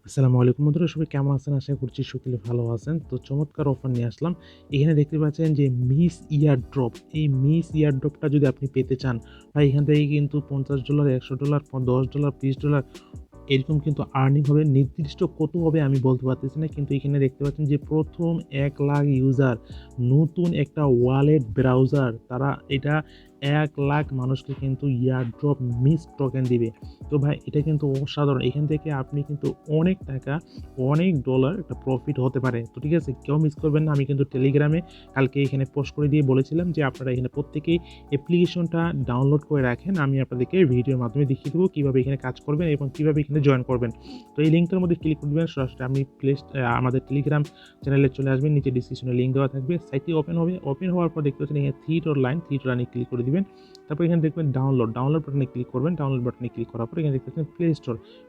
আসসালামু আলাইকুম বন্ধুরা, সবাই কেমন আছেন? আশা করছি সকলে ভালো আছেন। তো চমৎকার অফার নিয়ে আসলাম। এখানে দেখতে পাচ্ছেন যে মিস ইয়ার ড্রপ। এই মিস ইয়ার ড্রপটা যদি আপনি পেতে চান, ভাই এখান থেকে কিন্তু $50, $100, $10, $20 এরকম কিন্তু আর্নিং হবে। নির্দিষ্ট কত হবে আমি বলতে পারতেছি না। কিন্তু এখানে দেখতে পাচ্ছেন যে প্রথম 1,00,000 ইউজার, নতুন একটা ওয়ালেট ব্রাউজার, তারা এটা 1,00,000 মানুষকে কিন্তু ইয়ারড্রপ মিস টোকেন দিবে। তো ভাই এটা কিন্তু অসাধারণ। এখান থেকে আপনি কিন্তু অনেক টাকা, অনেক ডলার একটা প্রফিট হতে পারে। তো ঠিক আছে? কেউ মিস করবেন না। আমি কিন্তু টেলিগ্রামে কালকে এখানে পোস্ট করে দিয়ে বলেছিলাম যে আপনারা এখানে প্রত্যেকেই অ্যাপ্লিকেশনটা ডাউনলোড করে রাখেন। আমি আপনাদেরকে ভিডিওর মাধ্যমে দেখিয়ে দেবো কিভাবে এখানে কাজ করবেন এবং কিভাবে এখানে জয়েন করবেন। তো এই লিঙ্কটার মধ্যে ক্লিক করে দিবেন, সরাসরি আপনি আমাদের টেলিগ্রাম চ্যানেলে চলে আসবেন। নিচে ডেসক্রিপশনে লিঙ্ক দেওয়া থাকবে। সাইটটি ওপেন হবে। ওপেন হওয়ার পর দেখতে পাচ্ছেন এখানে থ্রি ডট লাইনে ক্লিক করে দিবেন। তারপর এখানে দেখবেন ডাউনলোড বাটনে ক্লিক করবেন। ডাউনলোড বাটনে ক্লিক করার পর এখানে দেখতে পাচ্ছেন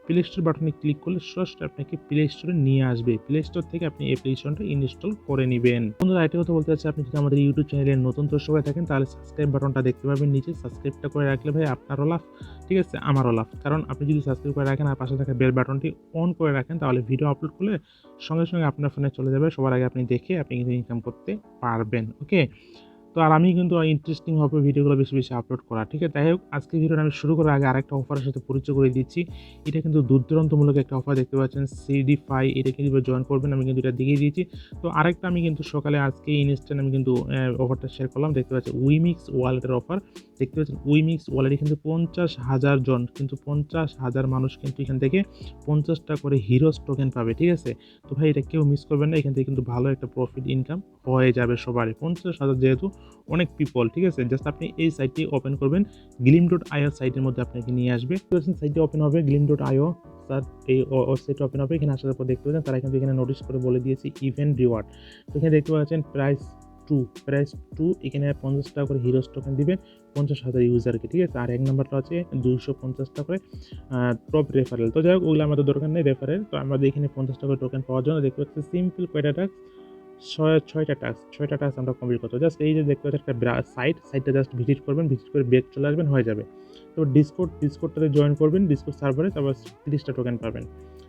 প্লে স্টোর বাটনে ক্লিক করলে সরাসরি আপনাকে প্লে স্টোরে নিয়ে আসবে। প্লে স্টোর থেকে আপনি অ্যাপ্লিকেশনটা ইনস্টল করে নিবেন। বন্ধুরা, আরেকটা কথা বলতে চাচ্ছি, আপনি যদি আমাদের ইউটিউব চ্যানেলে নতুন দর্শক হয়ে থাকেন তাহলে সাবস্ক্রাইব বাটনটা দেখতে পাবেন নিচে। সাবস্ক্রাইবটা করে রাখলে ভাই আপনারও লাভ, ঠিক আছে, আমারও লাভ। কারণ আপনি যদি সাবস্ক্রাইব করে রাখেন আর পাশে থাকা বেল বাটনটি অন করে রাখেন তাহলে ভিডিও আপলোড করলে সঙ্গে সঙ্গে আপনার ফোনে চলে যাবে। সবার আগে আপনি দেখে আপনি কিন্তু ইনকাম করতে পারবেন। ওকে, তো আর আমি কিন্তু ইন্টারেস্টিং হবে ভিডিওগুলো বেশি বেশি আপলোড করা, ঠিক আছে। যাই হোক, আজকে ভিডিওটা আমি শুরু করার আগে আরেকটা অফারের সাথে পরিচয় করে দিচ্ছি। এটা কিন্তু দুর্দান্তমূলক একটা অফার, দেখতে পাচ্ছেন সিডি5। এটা কিন্তু জয়েন করবেন, আমি কিন্তু এটা দেখিয়ে দিয়েছি। তো আরেকটা আমি কিন্তু সকালে আজকে ইনস্ট্যান্ট আমি কিন্তু অফারটা শেয়ার করলাম। দেখতে পাচ্ছেন উইমিক্স ওয়ালেটের অফার। দেখতে পাচ্ছেন উইমিক্স ওয়ালেটে কিন্তু 50,000 জন, কিন্তু 50,000 মানুষ কিন্তু এখান থেকে 50টা করে হিরোস টোকেন পাবে, ঠিক আছে। তো ভাই এটা কেউ মিস করবেন না। এখান থেকে কিন্তু ভালো একটা প্রফিট ইনকাম হয়ে যাবে সবারই। 50,000 যেহেতু অনেক পিপল, ঠিক আছে। জাস্ট আপনি এই সাইটটি ওপেন করবেন, glim.io সাইটের মধ্যে আপনাকে নিয়ে আসবে। সাইটটি ওপেন হবে glim.io, স্যার এই ওয়েবসাইটটা ওপেন হবে। এখানে আসার পর দেখতে পাচ্ছেন তারা কিন্তু এখানে নোটিশ করে বলে দিয়েছে ইভেন্ট রিওয়ার্ড। তো এখানে দেখতে পাচ্ছেন প্রাইস টু, এখানে 50 টাকা করে হিরোস টোকেন দিবেন 50,000 ইউজারকে, ঠিক আছে। আর এক নাম্বারটা হচ্ছে 250 টাকা করে টপ রেফারেল। তো যাই হোক, ওগুলো আমাদের দরকার নেই রেফারেল। তো আমাদের এখানে 50 টাকা টোকেন পাওয়ার জন্য দেখতে পাচ্ছি সিম্পল কয়টা টাস্ক, ছয়টা টাস্ক আমরা কমপ্লিট করতে। জাস্ট এই যে দেখতে পাচ্ছেন একটা সাইটটা জাস্ট ভিজিট করবেন, ভিজিট করে ব্যাক চলে আসবেন, হয়ে যাবে। তো ডিসকর্ডটাতে জয়েন করবেন, ডিসকর্ড সার্ভারে, তারপর 30টা টোকেন পাবেন।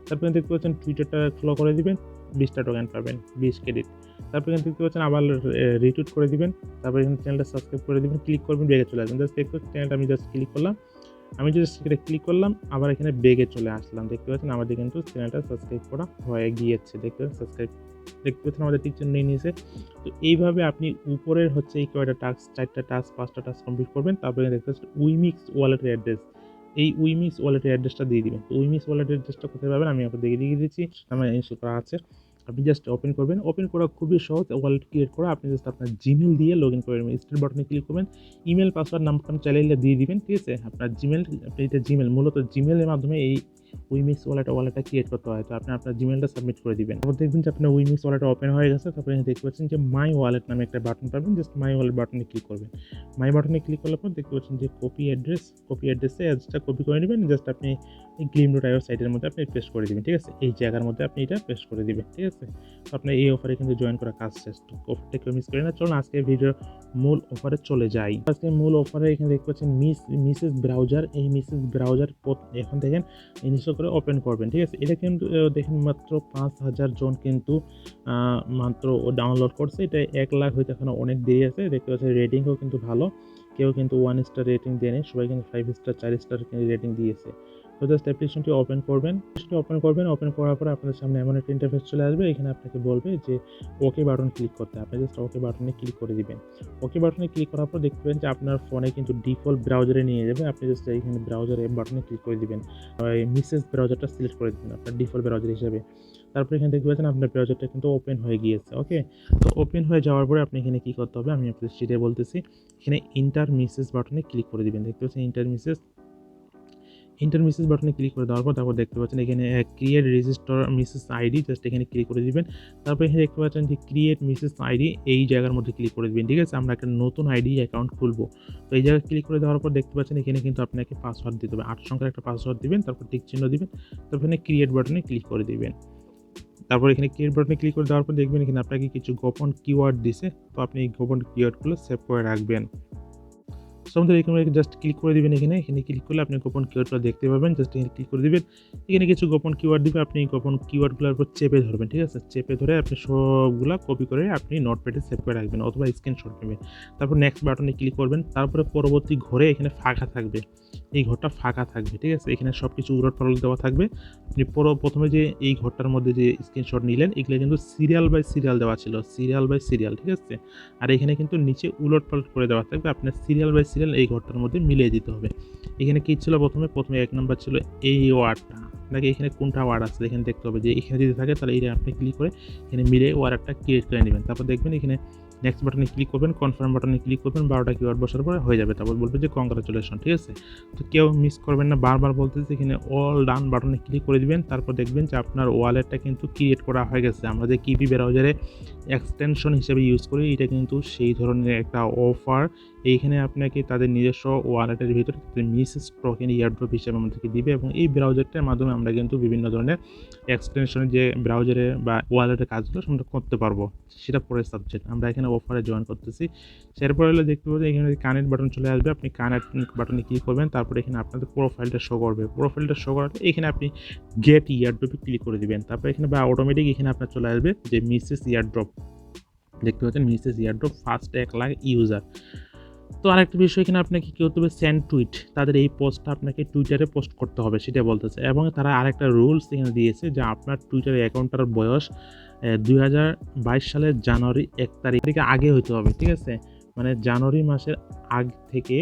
তারপরে দেখতে পাচ্ছেন টুইটারটা ফলো করে দিবেন, 20টা টোকেন পাবেন, 20 ক্রেডিট। তারপর এখানে দেখতে পাচ্ছেন আবার রিটুইট করে দিবেন। তারপর এখানে চ্যানেলটা সাবস্ক্রাইব করে দিবেন, ক্লিক করবেন, ব্যাকে চলে আসবেন। জাস্ট দেখতে পাচ্ছেন চ্যানেলটা আমি জাস্ট ক্লিক করলাম, আমি জাস্ট সেটা ক্লিক করলাম, আবার এখানে ব্যাকে চলে আসলাম। দেখতে পাচ্ছেন আমাদের কিন্তু চ্যানেলটা সাবস্ক্রাইব করা হয়ে গিয়েছে। দেখতে পাচ্ছেন আমাদের টিক চিহ্ন নিয়ে নিয়েছে। তো এইভাবে আপনি উপরের হচ্ছে এই কয়টা টাস্ক, 4টা টাস্ক 5টা টাস্ক কমপ্লিট করবেন। তারপরে দেখতে পাচ্ছেন উইমিক্স ওয়ালেটের অ্যাড্রেস, এই উইমিক্স ওয়ালেটের অ্যাড্রেসটা দিয়ে দিবেন। তো উইমিক্স ওয়ালেটের অ্যাড্রেসটা কোথায় পাবেন আমি আপনাদের দেখিয়ে দিচ্ছি। আমার ইনস্টল করা আছে। আপনি জাস্ট ওপেন করবেন। ওপেন করা খুবই সহজ। ওয়ালেট ক্রিয়েট করা, আপনি জাস্ট আপনার জিমেইল দিয়ে লগইন করে নেবেন। স্টার্ট বাটনে ক্লিক করবেন, ইমেল পাসওয়ার্ড নাম্বারটা চাইলে দিয়ে দিবেন, ঠিক আছে। আপনার জিমেইল, আপনি এটা মূলত জিমেইলের মাধ্যমে এই উইমিক্স ওয়ালেটটা ক্রিয়েট করতে হয়। তো আপনি আপনার জিমেইলটা সাবমিট করে দিবেন। তারপর দেখবেন যে আপনার উইমিক্স ওয়ালেট ওপেন হয়ে গেছে। তারপরে দেখতে পাচ্ছেন যে মাই ওয়ালেট নামে একটা বাটন পাবেন। জাস্ট মাই ওয়ালেট বাটনে ক্লিক করবেন। মাই বাটনে ক্লিক করলে পর দেখতে পাচ্ছেন যে কপি অ্যাড্রেসে অ্যাড্রেসটা কপি করে নেবেন। জাস্ট আপনি এই glim.io সাইটের মধ্যে আপনি পেস্ট করে দিবেন, ঠিক আছে। এই জায়গার মধ্যে আপনি এটা পেস্ট করে দিবেন, ঠিক আছে। তো আপনার এই অফারে কিন্তু জয়েন করা কাজ শেষ। তো অফারটা কেউ মিস করেন না। চলুন আজকে ভিডিওর মূল অফারে চলে যাই। আজকে মূল অফারে এখানে দেখতে পাচ্ছেন মিসেস ব্রাউজার। এই মিসেস ব্রাউজার এখন দেখেন ইনস্টল করে ওপেন করবেন, ঠিক আছে। এটা কিন্তু দেখেন মাত্র 5,000 জন কিন্তু মাত্র ডাউনলোড করছে। এটা 1,00,000 হইতে এখনো অনেক দেরি আছে। দেখতে পাচ্ছেন রেটিংও কিন্তু ভালো, কেউ কিন্তু 1 স্টার রেটিং দেয়নি, সবাই কিন্তু 5 স্টার 4 স্টার রেটিং দিয়েছে। তো জাস্ট অ্যাপ্লিকেশনটি ওপেন করবেন। ওপেন করার পরে আপনাদের সামনে এমন একটা ইন্টারফেস চলে আসবে। এখানে আপনাকে বলবে যে ওকে বাটন ক্লিক করতে। আপনি জাস্ট ওকে বাটনে ক্লিক করে দিবেন। ওকে বাটনে ক্লিক করার পর দেখতে পাবেন যে আপনার ফোনে কিন্তু ডিফল্ট ব্রাউজারে নিয়ে যাবে। আপনি জাস্ট এইখানে ব্রাউজারে বাটনে ক্লিক করে দিবেন, মিসেস ব্রাউজারটা সিলেক্ট করে দিবেন আপনার ডিফল্ট ব্রাউজার হিসেবে। তারপরে এখানে দেখতে পাচ্ছেন আপনার ব্রাউজারটা কিন্তু ওপেন হয়ে গিয়েছে। ওকে, তো ওপেন হয়ে যাওয়ার পরে আপনি এখানে কী করতে হবে আমি আপনাদের সেটাই বলতেছি। এখানে ইন্টার মিসেস বাটনে ক্লিক করে দিবেন। দেখতে পাচ্ছেন ইন্টার মিসেস বাটনে ক্লিক করে দেওয়ার পর তারপর দেখতে পাচ্ছেন এখানে create register Mrs ID, just এখানে ক্লিক করে দিবেন। তারপর এখানে দেখতে পাচ্ছেন যে ক্রিয়েট মিসেস আইডি, এই জায়গার মধ্যে ক্লিক করে দিবেন, ঠিক আছে। আমরা একটা নতুন আইডি অ্যাকাউন্ট খুলবো। তো এই জায়গায় ক্লিক করে দেওয়ার পর দেখতে পাচ্ছেন এখানে কিন্তু আপনাকে পাসওয়ার্ড দিতে হবে। 8 সংখ্যার একটা পাসওয়ার্ড দিবেন, তারপর টিক চিহ্ন দিবেন, তারপর এখানে ক্রিয়েট বাটনে ক্লিক করে দিবেন। তারপর এখানে ক্রিয়েট বাটনে ক্লিক করে দেওয়ার পর দেখবেন এখানে আপনাকে কিছু গোপন কিওয়ার্ড দিছে। তো আপনি এই গোপন কিওয়ার্ডগুলো সেভ করে রাখবেন। সো আমাদের এখানে জাস্ট ক্লিক করে দিবেন। এখানে ক্লিক করলে আপনি গোপন কিওয়ার্ডগুলো দেখতে পাবেন। জাস্ট এখানে ক্লিক করে দিবেন। এখানে কিছু গোপন কিওয়ার্ড দিবে, আপনি গোপন কিওয়ার্ডগুলোর উপর চেপে ধরবেন, ঠিক আছে? চেপে ধরে আপনি সবগুলা কপি করে আপনি নোটপ্যাডে সেভ করে রাখবেন অথবা স্ক্রিনশট নেবেন। তারপর নেক্সট বাটনে ক্লিক করবেন। তারপরে পরবর্তী ঘরে এখানে ফাঁকা থাকবে। এই ঘরটা ফাঁকা থাকবে, ঠিক আছে? এখানে সবকিছু উলটপালট দেওয়া থাকবে। আপনি প্রথমে যে এই ঘরটার মধ্যে যে স্ক্রিনশট নিলেন, এগুলো কিন্তু সিরিয়াল বাই সিরিয়াল দেওয়া ছিল, সিরিয়াল বাই সিরিয়াল, ঠিক আছে? আর এখানে কিন্তু নিচে উলটপালট করে দেওয়া থাকবে, আপনার সিরিয়াল বাই সিরিয়াল এই ঘরটার মধ্যে মিলিয়ে দিতে হবে। এখানে কি ছিল প্রথমে ১ নাম্বার ছিল এই ওয়ার্ডটা, নাকি এখানে কোনটা ওয়ার্ড আছে এখানে দেখতে হবে। যে এখানে যদি থাকে তাহলে এইটা আপনি ক্লিক করে এখানে মিলিয়ে ওয়ার্ডটা ক্রিয়েট করে নেবেন। তারপর দেখবেন এখানে নেক্সট বাটনে ক্লিক করবেন, কনফার্ম বাটনে ক্লিক করবেন, ১২টা কিওয়ার্ড বসার পরে হয়ে যাবে। তারপর বলবে যে কংগ্রাচুলেশন, ঠিক আছে? তো কেউ মিস করবেন না, বারবার বলতেছি এখানে অল ডান বাটনে ক্লিক করে দিবেন। তারপর দেখবেন যে আপনার ওয়ালেটটা কিন্তু ক্রিয়েট করা হয়ে গেছে। আমরা যে কিবি ব্রাউজারে এক্সটেনশন হিসেবে ইউজ করি, এটা কিন্তু সেই ধরনের একটা অফার। এইখানে আপনাকে তাদের নিজস্ব ওয়ালেটের ভিতরে মিসেস টোকেন ইয়ারড্রপ হিসেবে আমাদেরকে দিবে এবং এই ব্রাউজারটার মাধ্যমে আমরা কিন্তু বিভিন্ন ধরনের এক্সটেনশনের যে ব্রাউজারে বা ওয়ালেটের কাজগুলো আমরা করতে পারবো। সেটা পরের সাবজেক্ট। আমরা এখানে অফারে জয়েন করতেছি। এরপর হলে দেখতে পাবেন এখানে কানেক্ট বাটন চলে আসবে। আপনি কানেক্ট বাটনে ক্লিক করবেন। তারপরে এখানে আপনাদের প্রোফাইলটা শো করবে। প্রোফাইলটা শো করালে এখানে আপনি গেট ইয়ারড্রপে ক্লিক করে দিবেন। তারপর এখানে বা অটোমেটিক এখানে আপনার চলে আসবে যে মিসেস ইয়ারড্রপ। দেখতে পাচ্ছেন Mrs airdrop first ১ lakh user. তো আরেকটা বিষয় এখানে আপনাকে কি করতে হবে, সেন্ড টুইট। তাদের এই পোস্টটা আপনাকে টুইটারে পোস্ট করতে হবে সেটা বলতেছে এবং তারা আরেকটা রুলস এখানে দিয়েছে যে আপনার টুইটার অ্যাকাউন্টটার বয়স ২০২২ সালের জানুয়ারি ১ তারিখ থেকে আগে হইতে হবে, ঠিক আছে? মানে জানুয়ারি মাসের আগ থেকে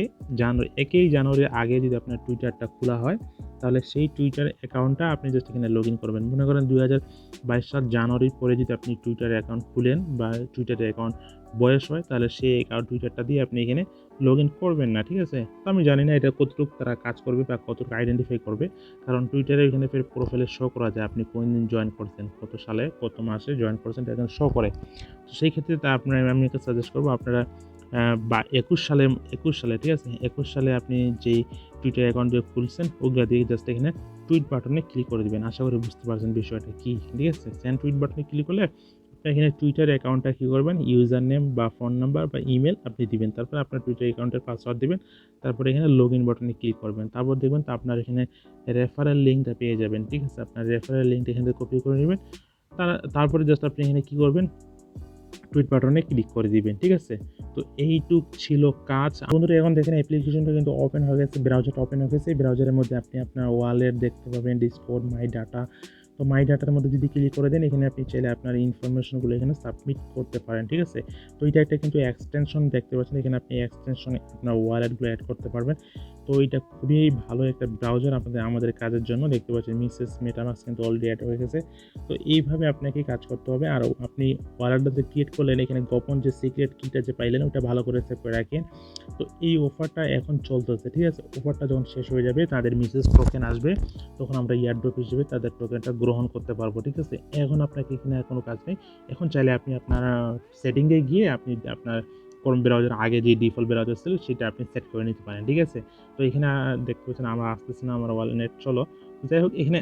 ১ জানুয়ারির আগে যদি আপনার টুইটারটা খোলা হয় তাহলে সেই টুইটার অ্যাকাউন্টটা আপনি জাস্ট এখানে লগ ইন করবেন। মনে করেন ২০২২ সাল জানুয়ারির পরে যদি আপনি টুইটার অ্যাকাউন্ট খুলেন বা টুইটার অ্যাকাউন্ট বয়স হয় তাহলে সেই অ্যাকাউন্ট টুইটারটা দিয়ে আপনি এখানে লগ ইন করবেন না, ঠিক আছে? তো আমি জানি না এটা কতটুকু তারা কাজ করবে বা কতটুকু আইডেন্টিফাই করবে, কারণ টুইটারে এখানে ফের প্রোফাইলে শো করা যায় আপনি কোন দিন জয়েন করছেন, কত সালে কত মাসে জয়েন করছেন, এটা এখানে শো করে। তো সেই ক্ষেত্রে আমি একটা সাজেস্ট করবো আপনারা বা ২১ সালে, ঠিক আছে? ২১ সালে আপনি যেই টুইটার অ্যাকাউন্ট দিয়ে খুলছেন ওগুলা দিয়ে জাস্ট এখানে টুইট বাটনে ক্লিক করে দিবেন। আশা করি বুঝতে পারছেন বিষয়টা কী, ঠিক আছে? সেন্ড টুইট বাটনে ক্লিক করলে এখানে টুইটার অ্যাকাউন্টটা কী করবেন, ইউজার নেম বা ফোন নাম্বার বা ইমেল আপনি দিবেন। তারপর আপনার টুইটার অ্যাকাউন্টের পাসওয়ার্ড দিবেন। তারপরে এখানে লগ ইন বাটনে ক্লিক করবেন। তারপর দেখবেন তো আপনার এখানে রেফারেল লিঙ্কটা পেয়ে যাবেন, ঠিক আছে? আপনার রেফারেল লিঙ্কটা এখান থেকে কপি করে নেবেন। তারপরে জাস্ট আপনি এখানে কী করবেন, টুইট বাটনে ক্লিক করে দিবেন, ঠিক আছে? তো এইটুক ছিল কাজ। বন্ধুরা এখন দেখেন অ্যাপ্লিকেশনটা কিন্তু ওপেন হয়ে গেছে, ব্রাউজারটা ওপেন হয়ে গেছে। এই ব্রাউজারের মধ্যে আপনি আপনার ওয়ালেট দেখতে পাবেন, ডিসকর্ড, মাই ডাটা। তো মাই ডাটার মধ্যে যদি ক্লিক করে দেন এখানে আপনি চাইলে আপনার ইনফরমেশনগুলো এখানে সাবমিট করতে পারেন, ঠিক আছে? তো এটা একটা কিন্তু এক্সটেনশন দেখতে পাচ্ছেন, এখানে আপনি এক্সটেনশনে আপনার ওয়ালেটগুলো অ্যাড করতে পারবেন। তো এটা খুবই ভালো একটা ব্রাউজার আমাদের কাজের জন্য। দেখতে পাচ্ছেন মিসেস মেটামাস্ক কিন্তু অলরেডি অ্যাড হয়ে গেছে। তো এইভাবে আপনাকে কাজ করতে হবে। আর আপনি ওয়ালেটটা যে ক্রিয়েট করলেন এখানে গোপন যে সিক্রেট কিটা যে পাইলেন ওটা ভালো করে সেভ করে রাখেন। তো এই অফারটা এখন চলতেছে, ঠিক আছে? অফারটা যখন শেষ হয়ে যাবে তাদের মিসেস টোকেন আসবে, তখন আমরা ইয়ারড্রপ হিসেবে তাদের টোকেনটা গ্রহণ করতে পারবো, ঠিক আছে? এখন আপনাকে এখানে আর কোনো কাজ নেই। এখন চাইলে আপনি আপনার সেটিংয়ে গিয়ে আপনি আপনার কোন ব্রাউজার আগে যে ডিফল্ট ব্রাউজার ছিল সেটা আপনি সেট করে নিতে পারেন, ঠিক আছে? তো এখানে দেখতে পাচ্ছেন আমরা আসতেছি না, আমার ওয়ালেট চলো। যাই হোক এখানে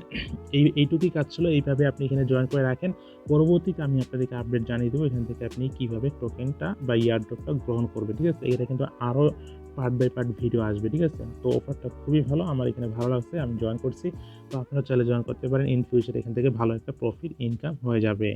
এইটুকুই কাজ ছিল। এইভাবে আপনি এখানে জয়েন করে রাখেন। পরবর্তীতে আমি আপনাদেরকে আপডেট জানিয়ে দেবো এখান থেকে আপনি কীভাবে টোকেনটা বা ইয়ারড্রপটা গ্রহণ করবেন, ঠিক আছে? এটা কিন্তু আরও পার্ট বাই পার্ট ভিডিও আসবে, ঠিক আছে? তো অফারটা খুবই ভালো, আমার এখানে ভালো লাগছে, আমি জয়েন করছি। তো আপনারা চাইলে জয়েন করতে পারেন। ইন ফিউচার এখান থেকে ভালো একটা প্রফিট ইনকাম হয়ে যাবে।